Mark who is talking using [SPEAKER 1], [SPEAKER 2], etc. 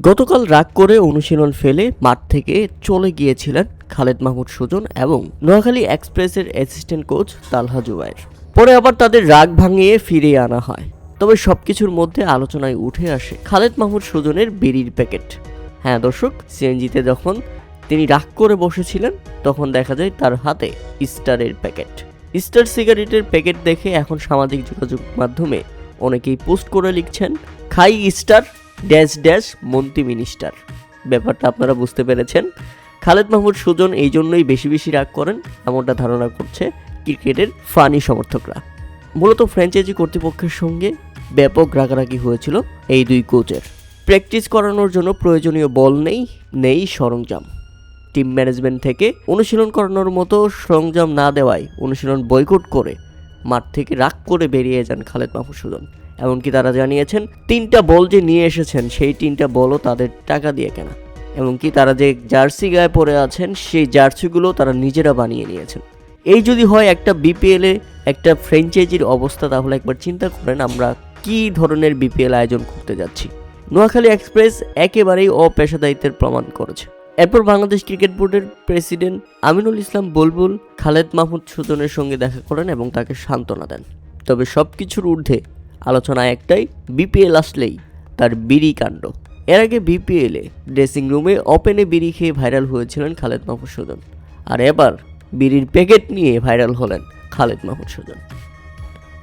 [SPEAKER 1] গতকাল রাগ করে অনুশীলন ফেলে মাঠ থেকে চলে গিয়েছিলেন খালেদ মাহমুদ সুজন এবং নোয়াখালী এক্সপ্রেসের অ্যাসিস্ট্যান্ট কোচ তালহা জুবায়ের। পরে আবার তাদের রাগ ভাঙিয়ে ফিরিয়ে আনা হয়। তবে সবকিছুর মধ্যে আলোচনায় উঠে আসে খালেদ মাহমুদ সুজনের বিড়ির প্যাকেট। হ্যাঁ দর্শক, সিএনজিতে যখন তিনি রাগ করে বসেছিলেন তখন দেখা যায় তার হাতে স্টারের প্যাকেট। স্টার সিগারেটের প্যাকেট দেখে এখন সামাজিক যোগাযোগ মাধ্যমে অনেকেই পোস্ট করে লিখছেন, খাই স্টার ড্যাশ ড্যাশ মন্ত্রী মিনিস্টার। ব্যাপারটা আপনারা বুঝতে পেরেছেন। খালেদ মাহমুদ সুজন এই জন্যই বেশি বেশি রাগ করেন এমনটা ধারণা করছে ক্রিকেটের ফানি সমর্থকরা। মূলত ফ্র্যাঞ্চাইজি কর্তৃপক্ষের সঙ্গে ব্যাপক রাগারাগি হয়েছিল এই দুই কোচের। প্র্যাকটিস করানোর জন্য প্রয়োজনীয় বল নেই সরঞ্জাম। টিম ম্যানেজমেন্ট থেকে অনুশীলন করানোর মতো সরঞ্জাম না দেওয়ায় অনুশীলন বয়কট করে মাঠ থেকে রাগ করে বেরিয়ে যান খালেদ মাহমুদ সুজন। এমনকি তারা জানিয়েছেন 3টা বল যে নিয়ে এসেছেন সেই 3টা বলও তাদের টাকা দিয়ে কেনা। এমনকি তারা যে জার্সি গায়ে পরে আছেন সেই জার্সিগুলো তারা নিজেরা বানিয়ে নিয়েছেন। এই যদি হয় একটা বিপিএলে একটা ফ্র্যাঞ্চাইজির অবস্থা, তাহলে একবার চিন্তা করেন আমরা কি ধরনের বিপিএল আয়োজন করতে যাচ্ছি। নোয়াখালী এক্সপ্রেস একেবারেই অপেশাদারিত্বের প্রমাণ করেছে। এরপর বাংলাদেশ ক্রিকেট বোর্ডের প্রেসিডেন্ট আমিনুল ইসলাম বুলবুল খালেদ মাহমুদ সুজনের সঙ্গে দেখা করেন এবং তাকে সান্ত্বনা দেন। তবে সব কিছুর ঊর্ধ্বে আলোচনা একটাই, বিপিএল আসলেই তার বিড়ি কাণ্ড। এর আগে বিপিএলে ড্রেসিং রুমে ওপেনে বিড়ি খেয়ে ভাইরাল হয়েছিলেন খালেদ মাহমুদ সুজন, আর এবার বিড়ির প্যাকেট নিয়ে ভাইরাল হলেন খালেদ মাহমুদ সুজন।